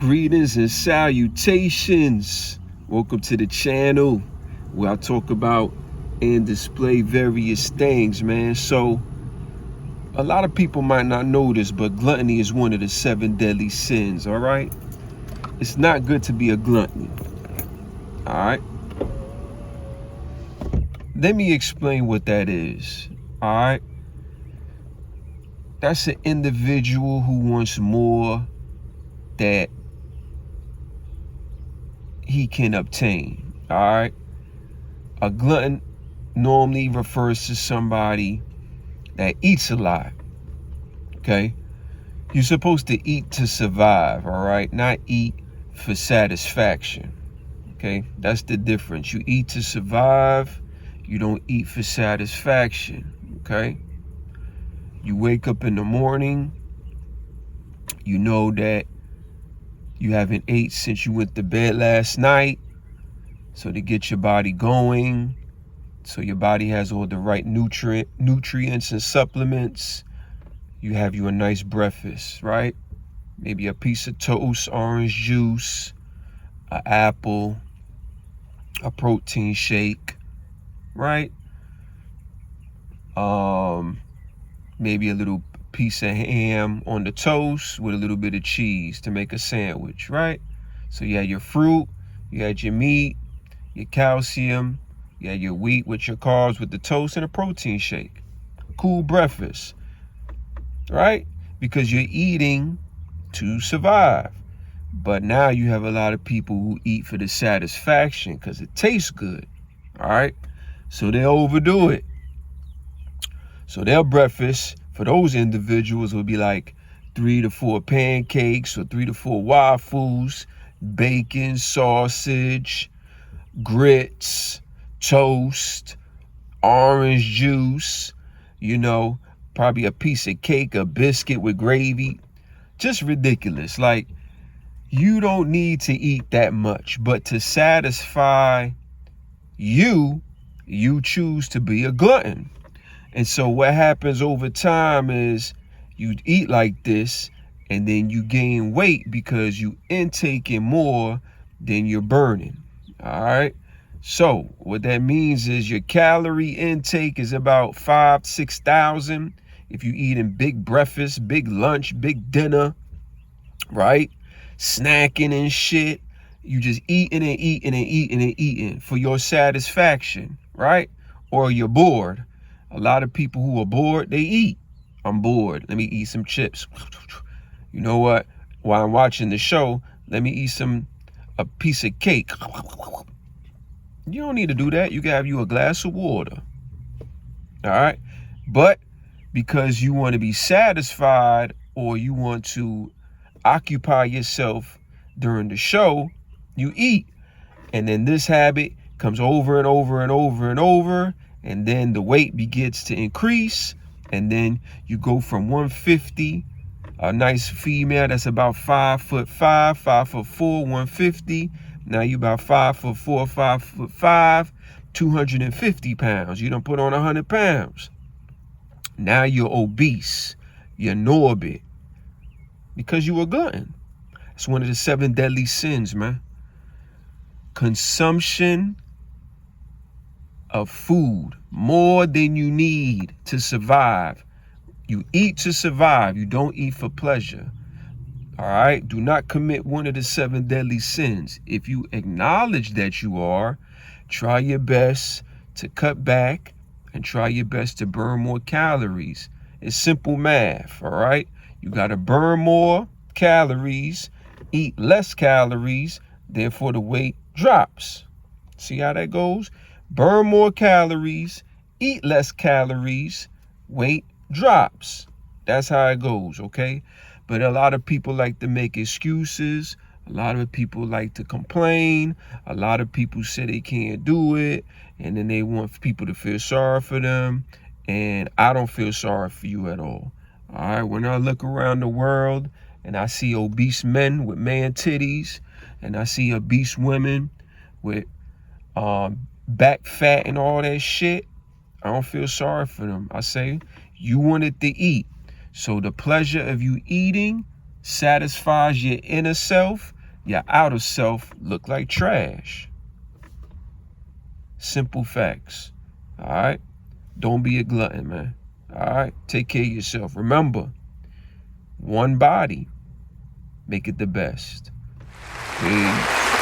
Greetings and salutations. Welcome to the channel where I talk about and display various things, man. So a lot of people might not know this, but gluttony is one of the 7 deadly sins, all right? It's not good to be a glutton, all right? Let me explain what that is, all right? That's an individual who wants more that he can obtain, all right? A glutton normally refers to somebody that eats a lot, okay? You're supposed to eat to survive, all right? Not eat for satisfaction, okay? That's the difference. You eat to survive. You don't eat for satisfaction, okay? You wake up in the morning. You know that you haven't ate since you went to bed last night. So to get your body going, so your body has all the right nutrients and supplements, you have you a nice breakfast, right? Maybe a piece of toast, orange juice, an apple, a protein shake, right? Maybe a little piece of ham on the toast with a little bit of cheese to make a sandwich, right? So you had your fruit, you had your meat, your calcium, you had your wheat with your carbs with the toast and a protein shake. Cool breakfast, right? Because you're eating to survive. But now you have a lot of people who eat for the satisfaction because it tastes good, all right? So they overdo it. So their breakfast for those individuals will be like 3 to 4 pancakes or 3 to 4 waffles, bacon, sausage, grits, toast, orange juice, probably a piece of cake, a biscuit with gravy. Just ridiculous. Like, you don't need to eat that much, but to satisfy you choose to be a glutton. And so what happens over time is you eat like this and then you gain weight because you intaking more than you're burning, all right? So what that means is your calorie intake is about 5,000 to 6,000 if you eating big breakfast, big lunch, big dinner, right? Snacking and shit. You just eating and eating and eating and eating for your satisfaction, right? Or you're bored. A lot of people who are bored, they eat. I'm bored. Let me eat some chips. You know what? While I'm watching the show, let me eat a piece of cake. You don't need to do that. You can have you a glass of water. All right? But because you want to be satisfied or you want to occupy yourself during the show, you eat. And then this habit comes over and over and over and over. And then the weight begins to increase. And then you go from 150, a nice female that's about 5'5", 5'4", 150. Now you about 5'4", 5'5", 250 pounds. You done put on 100 pounds. Now you're obese. You're morbid. Because you a glutton. It's one of the 7 deadly sins, man. Consumption of food more than you need to survive. You eat to survive. You don't eat for pleasure. All right? Do not commit one of the 7 deadly sins. If you acknowledge that you are, try your best to cut back and try your best to burn more calories. It's simple math, all right? You got to burn more calories, eat less calories, therefore the weight drops. See how that goes? Burn more calories, eat less calories, weight drops. That's how it goes, okay? But a lot of people like to make excuses. A lot of people like to complain. A lot of people say they can't do it. And then they want people to feel sorry for them. And I don't feel sorry for you at all. All right? When I look around the world and I see obese men with man titties and I see obese women with back fat and all that shit, I don't feel sorry for them. I say, you wanted to eat. So the pleasure of you eating satisfies your inner self. your outer self look like trash. Simple facts. All right? Don't be a glutton, man. All right? Take care of yourself. Remember, one body, make it the best. Peace.